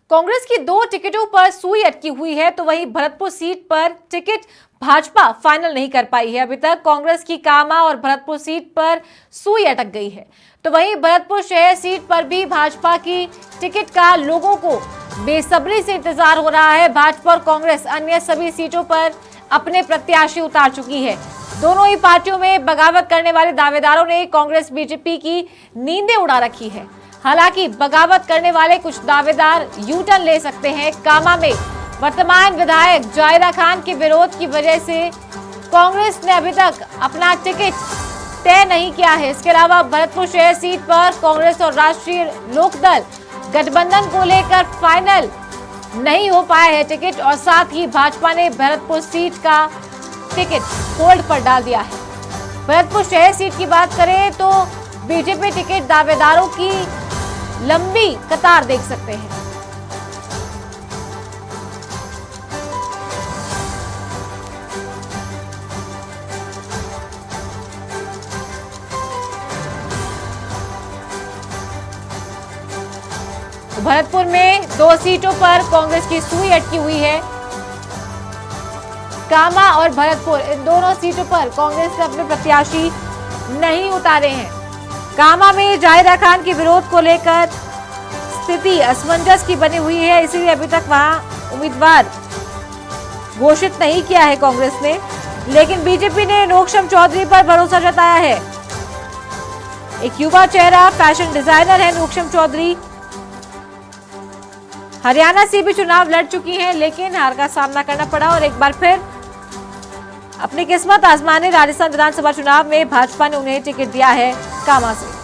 कांग्रेस की 2 टिकटों पर सुई अटकी हुई है, तो वहीं भरतपुर सीट पर टिकट भाजपा फाइनल नहीं कर पाई है। अभी तक कांग्रेस की कामा और भरतपुर सीट पर सुई अटक गई है, तो वहीं भरतपुर शहर सीट पर भी भाजपा की टिकट का लोगों को बेसब्री से इंतजार हो रहा है। भाजपा और कांग्रेस अन्य सभी सीटों पर अपने प्रत्याशी उतार चुकी है। दोनों ही पार्टियों में बगावत करने वाले दावेदारों ने कांग्रेस बीजेपी की नींदें उड़ा रखी है। हालांकि बगावत करने वाले कुछ दावेदार यू टर्न ले सकते हैं। कामा में वर्तमान विधायक जाहिदा खान के विरोध की वजह से कांग्रेस ने अभी तक अपना टिकट तय नहीं किया है। इसके अलावा भरतपुर शहर सीट पर कांग्रेस और राष्ट्रीय लोकदल गठबंधन को लेकर फाइनल नहीं हो पाया है टिकट, और साथ ही भाजपा ने भरतपुर सीट का टिकट होल्ड पर डाल दिया है। भरतपुर शहर सीट की बात करें तो बीजेपी टिकट दावेदारों की लंबी कतार देख सकते हैं। भरतपुर में 2 सीटों पर कांग्रेस की सुई अटकी हुई है। कामा और भरतपुर, इन दोनों सीटों पर कांग्रेस ने अपने प्रत्याशी नहीं उतारे हैं। कामा में जाहिदा खान के विरोध को लेकर स्थिति असमंजस की बनी हुई है, इसीलिए अभी तक वहां उम्मीदवार घोषित नहीं किया है कांग्रेस ने। लेकिन बीजेपी ने नोकशम चौधरी पर भरोसा जताया है। एक युवा चेहरा, फैशन डिजाइनर है नोकशम चौधरी। हरियाणा से भी चुनाव लड़ चुकी हैं, लेकिन हार का सामना करना पड़ा और एक बार फिर अपनी किस्मत आजमाने राजस्थान विधानसभा चुनाव में भाजपा ने उन्हें टिकट दिया है कामा से।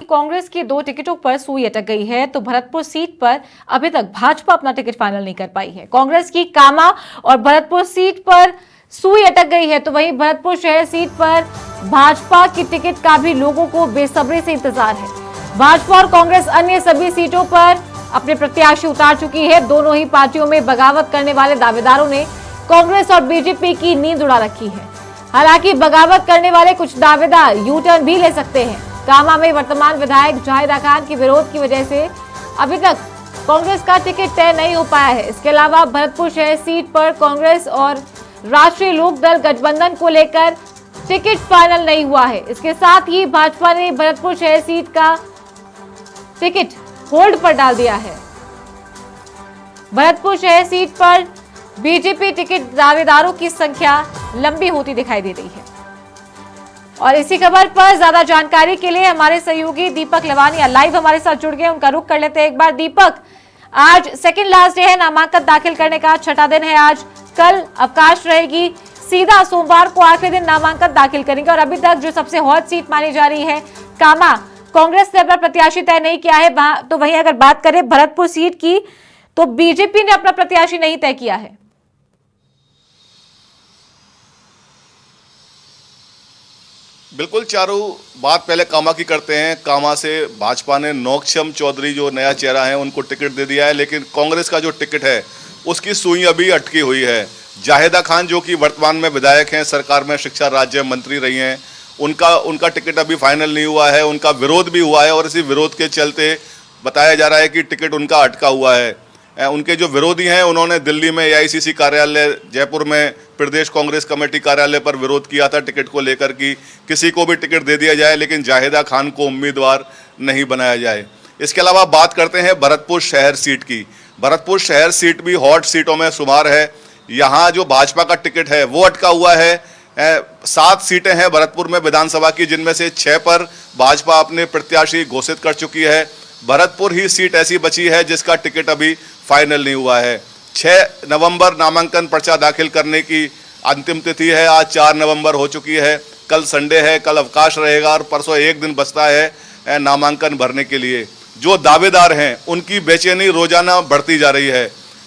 कांग्रेस की 2 टिकटों पर सुई अटक गई है, तो भरतपुर सीट पर अभी तक भाजपा अपना टिकट फाइनल नहीं कर पाई है। कांग्रेस की कामा और भरतपुर सीट पर सुई अटक गई है, तो वहीं भरतपुर शहर सीट पर भाजपा की टिकट का भी लोगों को बेसब्री से इंतजार है। भाजपा और कांग्रेस अन्य सभी सीटों पर अपने प्रत्याशी उतार चुकी है। दोनों ही पार्टियों में बगावत करने वाले दावेदारों ने कांग्रेस और बीजेपी की नींद उड़ा रखी है। हालांकि बगावत करने वाले कुछ दावेदार यू टर्न भी ले सकते हैं। कामा में वर्तमान विधायक जाहिदा खान के विरोध की वजह से अभी तक कांग्रेस का टिकट तय नहीं हो पाया है। इसके अलावा भरतपुर शहर सीट पर कांग्रेस और राष्ट्रीय लोकदल गठबंधन को लेकर टिकट फाइनल नहीं हुआ है। इसके साथ ही भाजपा ने भरतपुर शहर सीट का टिकट होल्ड पर डाल दिया है। भरतपुर शहर सीट पर बीजेपी टिकट दावेदारों की संख्या लंबी होती दिखाई दे रही है। और इसी खबर पर ज्यादा जानकारी के लिए हमारे सहयोगी दीपक लवानिया लाइव हमारे साथ जुड़ गए, उनका रुख कर लेते हैं एक बार। दीपक, आज सेकंड लास्ट डे है, नामांकन दाखिल करने का 6वां दिन है आज, कल अवकाश रहेगी, सीधा सोमवार को आखिरी दिन नामांकन दाखिल करेंगे। और अभी तक जो सबसे हॉट सीट मानी जा रही है कामा, कांग्रेस ने अपना प्रत्याशी तय नहीं किया है। तो वहीं अगर बात करें भरतपुर सीट की, तो बीजेपी ने अपना प्रत्याशी नहीं तय किया है। बिल्कुल चारू, बात पहले कामा की करते हैं। कामा से भाजपा ने नोकशम चौधरी जो नया चेहरा है उनको टिकट दे दिया है, लेकिन कांग्रेस का जो टिकट है उसकी सुई अभी अटकी हुई है। जाहिदा खान जो कि वर्तमान में विधायक हैं, सरकार में शिक्षा राज्य मंत्री रही हैं, उनका टिकट अभी फाइनल नहीं हुआ है। उनका विरोध भी हुआ है और इसी विरोध के चलते बताया जा रहा है कि टिकट उनका अटका हुआ है। उनके जो विरोधी हैं उन्होंने दिल्ली में एआईसीसी कार्यालय, जयपुर में प्रदेश कांग्रेस कमेटी कार्यालय पर विरोध किया था टिकट को लेकर कि किसी को भी टिकट दे दिया जाए, लेकिन जाहिदा खान को उम्मीदवार नहीं बनाया जाए। इसके अलावा बात करते हैं भरतपुर शहर सीट की। भरतपुर शहर सीट भी हॉट सीटों में शुमार है। यहाँ जो भाजपा का टिकट है वो अटका हुआ है। 7 सीटें हैं भरतपुर में विधानसभा की, जिनमें से 6 पर भाजपा अपने प्रत्याशी घोषित कर चुकी है। भरतपुर ही सीट ऐसी बची है जिसका टिकट अभी फाइनल नहीं हुआ है। 6 नवंबर नामांकन पर्चा दाखिल करने की अंतिम तिथि है। आज 4 नवंबर हो चुकी है। कल संडे है, कल अवकाश रहेगा और परसों एक दिन बचता है नामांकन भरने के लिए। जो दावेदार हैं उनकी बेचैनी रोजाना बढ़ती जा रही है।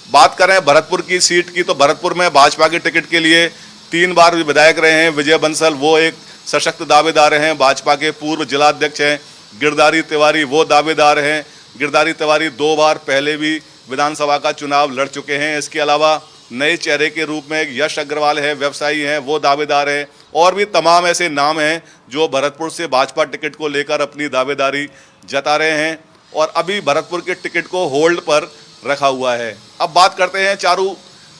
बात करें भरतपुर की सीट की, तो भरतपुर में भाजपा के टिकट के लिए 3 बार विधायक रहे हैं विजय बंसल, वो एक सशक्त दावेदार हैं। भाजपा के पूर्व जिलाध्यक्ष हैं गिरधारी तिवारी, वो दावेदार हैं। गिरधारी तिवारी 2 बार पहले भी विधानसभा का चुनाव लड़ चुके हैं। इसके अलावा नए चेहरे के रूप में यश अग्रवाल है, व्यवसायी हैं, वो दावेदार हैं, और भी तमाम ऐसे नाम हैं जो भरतपुर से भाजपा टिकट को लेकर अपनी दावेदारी जता रहे हैं और अभी भरतपुर के टिकट को होल्ड पर रखा हुआ है। अब बात करते हैं चारू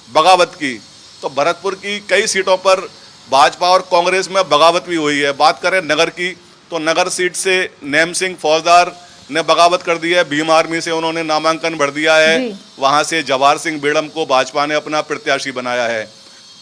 बगावत की। तो भरतपुर की कई सीटों पर भाजपा और कांग्रेस में बगावत भी हुई है। बात करें नगर की, तो नगर सीट से नेम सिंह फौजदार ने बगावत कर दी है, भीम आर्मी से उन्होंने नामांकन भर दिया है। वहां से जवाहर सिंह बेड़म को भाजपा ने अपना प्रत्याशी बनाया है।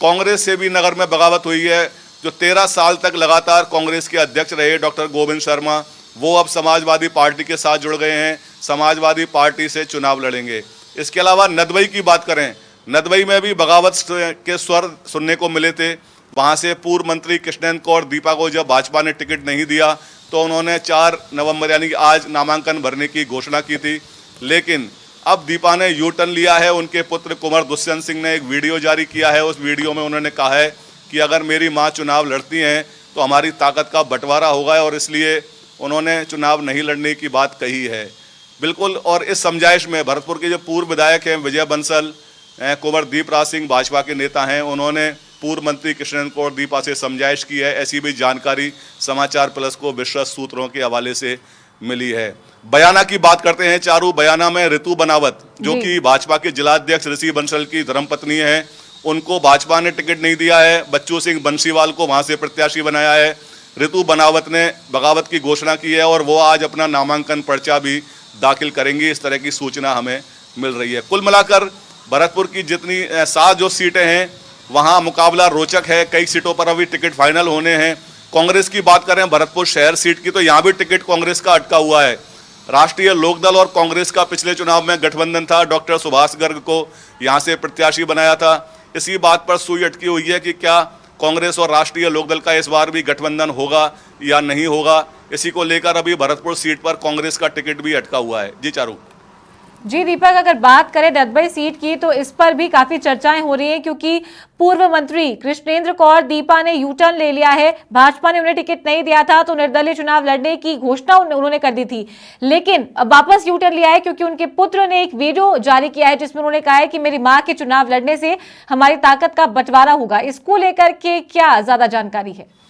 कांग्रेस से भी नगर में बगावत हुई है। जो 13 साल तक लगातार कांग्रेस के अध्यक्ष रहे डॉक्टर गोविंद शर्मा, वो अब समाजवादी पार्टी के साथ जुड़ गए हैं, समाजवादी पार्टी से चुनाव लड़ेंगे। इसके अलावा नदवई की बात करें, नदवई में भी बगावत के स्वर सुनने को मिले थे। वहां से पूर्व मंत्री कृष्णेंद्र कौर दीपा को जब भाजपा ने टिकट नहीं दिया तो उन्होंने 4 नवंबर यानी कि आज नामांकन भरने की घोषणा की थी, लेकिन अब दीपा ने यू टर्न लिया है। उनके पुत्र कुंवर दुष्यंत सिंह ने एक वीडियो जारी किया है। उस वीडियो में उन्होंने कहा है कि अगर मेरी माँ चुनाव लड़ती हैं तो हमारी ताकत का बंटवारा होगा, और इसलिए उन्होंने चुनाव नहीं लड़ने की बात कही है। बिल्कुल, और इस समझाइश में भरतपुर के जो पूर्व विधायक हैं विजय बंसल, कुंवर दीपराज सिंह भाजपा के नेता हैं, उन्होंने पूर्व मंत्री कृष्णेंद्र कौर दीपा से समझाइश की है। ऐसी भी जानकारी समाचार प्लस को विश्वस्त सूत्रों के हवाले से मिली है। बयाना की बात करते हैं चारू। बयाना में ऋतु बनावत, जो कि भाजपा के जिलाध्यक्ष ऋषि बंसल की धर्मपत्नी है, उनको भाजपा ने टिकट नहीं दिया है। बच्चू सिंह बंसीवाल को वहां से प्रत्याशी बनाया है। ऋतु बनावत ने बगावत की घोषणा की है और वो आज अपना नामांकन पर्चा भी दाखिल करेंगी, इस तरह की सूचना हमें मिल रही है। कुल मिलाकर भरतपुर की जितनी 7 जो सीटें हैं वहाँ मुकाबला रोचक है। कई सीटों पर अभी टिकट फाइनल होने हैं। कांग्रेस की बात करें भरतपुर शहर सीट की, तो यहाँ भी टिकट कांग्रेस का अटका हुआ है। राष्ट्रीय लोकदल और कांग्रेस का पिछले चुनाव में गठबंधन था। डॉक्टर सुभाष गर्ग को यहाँ से प्रत्याशी बनाया था। इसी बात पर सुई अटकी हुई है कि क्या कांग्रेस और राष्ट्रीय लोकदल का इस बार भी गठबंधन होगा या नहीं होगा। इसी को लेकर अभी भरतपुर सीट पर कांग्रेस का टिकट भी अटका हुआ है। जी चारू। जी दीपक, अगर बात करें नदबई सीट की तो इस पर भी काफी चर्चाएं हो रही हैं, क्योंकि पूर्व मंत्री कृष्णेंद्र कौर दीपा ने यू टर्न ले लिया है। भाजपा ने उन्हें टिकट नहीं दिया था तो निर्दलीय चुनाव लड़ने की घोषणा उन्होंने कर दी थी, लेकिन अब वापस यू टर्न लिया है क्योंकि उनके पुत्र ने एक वीडियो जारी किया है जिसमें उन्होंने कहा है कि मेरी मां के चुनाव लड़ने से हमारी ताकत का बंटवारा होगा। इसको लेकर के क्या ज्यादा जानकारी है?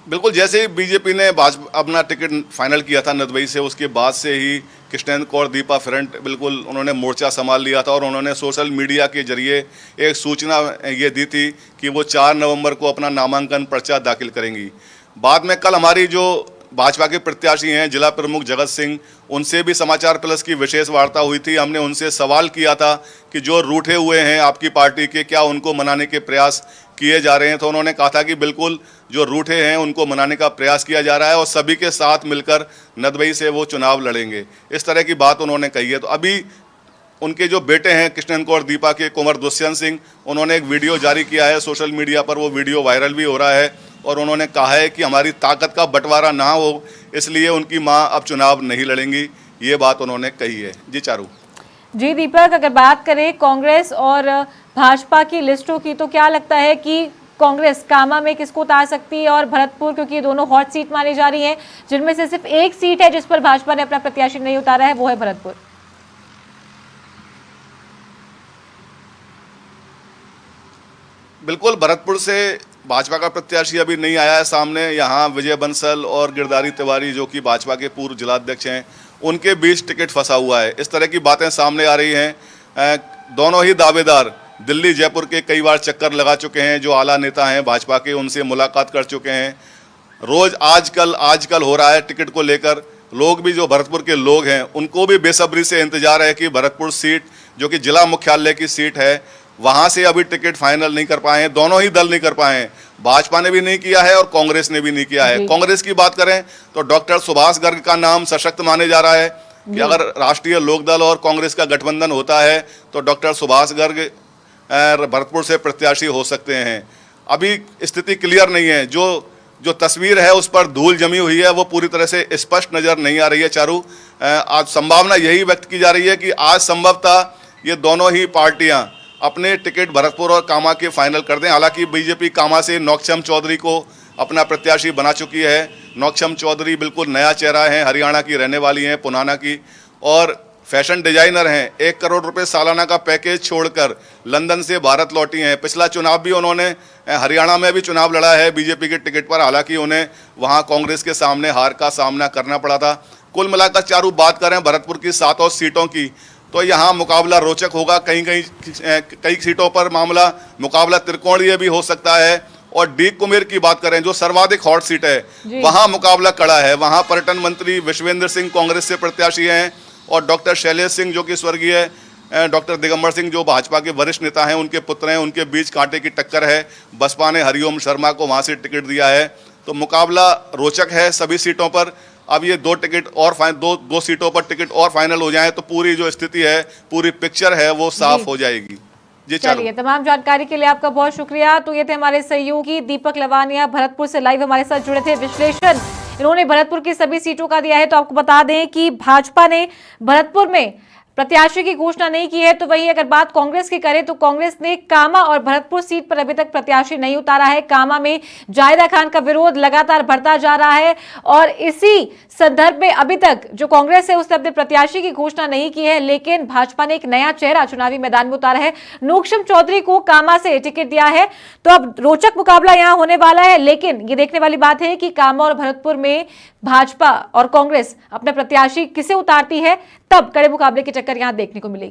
बिल्कुल, जैसे ही बीजेपी ने अपना टिकट फाइनल किया था नदवई से, उसके बाद से ही कृष्णेंद्र कौर दीपा फ्रंट बिल्कुल उन्होंने मोर्चा संभाल लिया था और उन्होंने सोशल मीडिया के जरिए एक सूचना ये दी थी कि वो 4 नवंबर को अपना नामांकन पर्चा दाखिल करेंगी। बाद में कल हमारी जो भाजपा के प्रत्याशी हैं जिला प्रमुख जगत सिंह, उनसे भी समाचार प्लस की विशेष वार्ता हुई थी। हमने उनसे सवाल किया था कि जो रूठे हुए हैं आपकी पार्टी के, क्या उनको मनाने के प्रयास किए जा रहे हैं। तो उन्होंने कहा था कि बिल्कुल जो रूठे हैं उनको मनाने का प्रयास किया जा रहा है और सभी के साथ मिलकर नदवई से वो चुनाव लड़ेंगे, इस तरह की बात उन्होंने कही है। तो अभी उनके जो बेटे हैं कृष्णेंद्र कौर दीपा के कुंवर दुष्यंत सिंह, उन्होंने एक वीडियो जारी किया है सोशल मीडिया पर। वो वीडियो वायरल भी हो रहा है और उन्होंने कहा है कि हमारी ताकत का बंटवारा ना हो, इसलिए उनकी मां अब चुनाव नहीं लड़ेंगी, ये बात उन्होंने कही है। जी चारू। जी दीपक, अगर बात करें कांग्रेस और भाजपा की लिस्टों की तो क्या लगता है कि कांग्रेस कामा में किसको उतार सकती है और भरतपुर, क्योंकि ये दोनों हॉट सीट मानी जा रही हैं, जिनमें से सिर्फ एक सीट है जिस पर भाजपा ने अपना प्रत्याशी नहीं उतारा है, वो है भरतपुर। बिल्कुल, भरतपुर से भाजपा का प्रत्याशी अभी नहीं आया है सामने। यहाँ विजय बंसल और गिरधारी तिवारी जो कि भाजपा के पूर्व जिलाध्यक्ष हैं, उनके बीच टिकट फंसा हुआ है, इस तरह की बातें सामने आ रही हैं। दोनों ही दावेदार दिल्ली जयपुर के कई बार चक्कर लगा चुके हैं। जो आला नेता हैं भाजपा के, उनसे मुलाकात कर चुके हैं। रोज आजकल हो रहा है टिकट को लेकर। लोग भी, जो भरतपुर के लोग हैं, उनको भी बेसब्री से इंतजार है कि भरतपुर सीट जो कि जिला मुख्यालय की सीट है, वहां से अभी टिकट फाइनल नहीं कर पाए हैं। दोनों ही दल नहीं कर पाए हैं, भाजपा ने भी नहीं किया है और कांग्रेस ने भी नहीं किया है। कांग्रेस की बात करें तो डॉक्टर सुभाष गर्ग का नाम सशक्त माने जा रहा है कि अगर राष्ट्रीय लोकदल और कांग्रेस का गठबंधन होता है तो डॉक्टर सुभाष गर्ग भरतपुर से प्रत्याशी हो सकते हैं। अभी स्थिति क्लियर नहीं है। जो तस्वीर है उस पर धूल जमी हुई है, वो पूरी तरह से स्पष्ट नजर नहीं आ रही है चारू। आज संभावना यही व्यक्त की जा रही है कि आज संभवतः ये दोनों ही पार्टियां अपने टिकट भरतपुर और कामा के फाइनल कर दें। हालांकि बीजेपी कामा से नौक्षम चौधरी को अपना प्रत्याशी बना चुकी है, नौक्षम चौधरी बिल्कुल नया चेहरा है, हरियाणा की रहने वाली हैं, पुनाना की, और फैशन डिजाइनर हैं। 1 करोड़ रुपए सालाना का पैकेज छोड़कर लंदन से भारत लौटी हैं। पिछला चुनाव भी उन्होंने हरियाणा में भी चुनाव लड़ा है बीजेपी के टिकट पर, हालांकि उन्हें वहां कांग्रेस के सामने हार का सामना करना पड़ा था। कुल मिलाकर चारू बात करें भरतपुर की 7 और सीटों की, तो यहाँ मुकाबला रोचक होगा। कई सीटों पर मुकाबला त्रिकोणीय भी हो सकता है। और डी कुमेर की बात करें, जो सर्वाधिक हॉट सीट है, वहां मुकाबला कड़ा है। वहां पर्यटन मंत्री विश्वेंद्र सिंह कांग्रेस से प्रत्याशी हैं, और डॉक्टर शैलेश सिंह जो कि स्वर्गीय डॉक्टर दिगंबर सिंह जो भाजपा के वरिष्ठ नेता हैं, उनके पुत्र हैं। उनके बीच कांटे की टक्कर है। बसपा ने हरिओम शर्मा को वहां से टिकट दिया है। तो मुकाबला रोचक है सभी सीटों पर। अब ये दो सीटों पर टिकट और फाइनल हो जाए तो पूरी जो स्थिति है, पूरी पिक्चर है, वो साफ हो जाएगी। जी चलिए, तमाम जानकारी के लिए आपका बहुत शुक्रिया। तो ये थे हमारे सहयोगी दीपक लवानिया, भरतपुर से लाइव हमारे साथ जुड़े थे। विश्लेषण इन्होंने भरतपुर की सभी सीटों का दिया है। तो आपको बता दें कि भाजपा ने भरतपुर में प्रत्याशी की घोषणा नहीं की है। तो वहीं अगर बात कांग्रेस की करें तो कांग्रेस ने कामा और भरतपुर सीट पर अभी तक प्रत्याशी नहीं उतारा है। कामा में जायदा खान का विरोध लगातार बढ़ता जा रहा है, और इसी संदर्भ में अभी तक जो कांग्रेस है उसने अपने प्रत्याशी की घोषणा नहीं की है। लेकिन भाजपा ने एक नया चेहरा चुनावी मैदान में उतारा है। नोक्षम चौधरी को कामा से टिकट दिया है। तो अब रोचक मुकाबला यहां होने वाला है। लेकिन ये देखने वाली बात है कि कामा और भरतपुर में भाजपा और कांग्रेस अपने प्रत्याशी किसे उतारती है, तब कड़े मुकाबले की टक्कर यहां देखने को मिलेगी।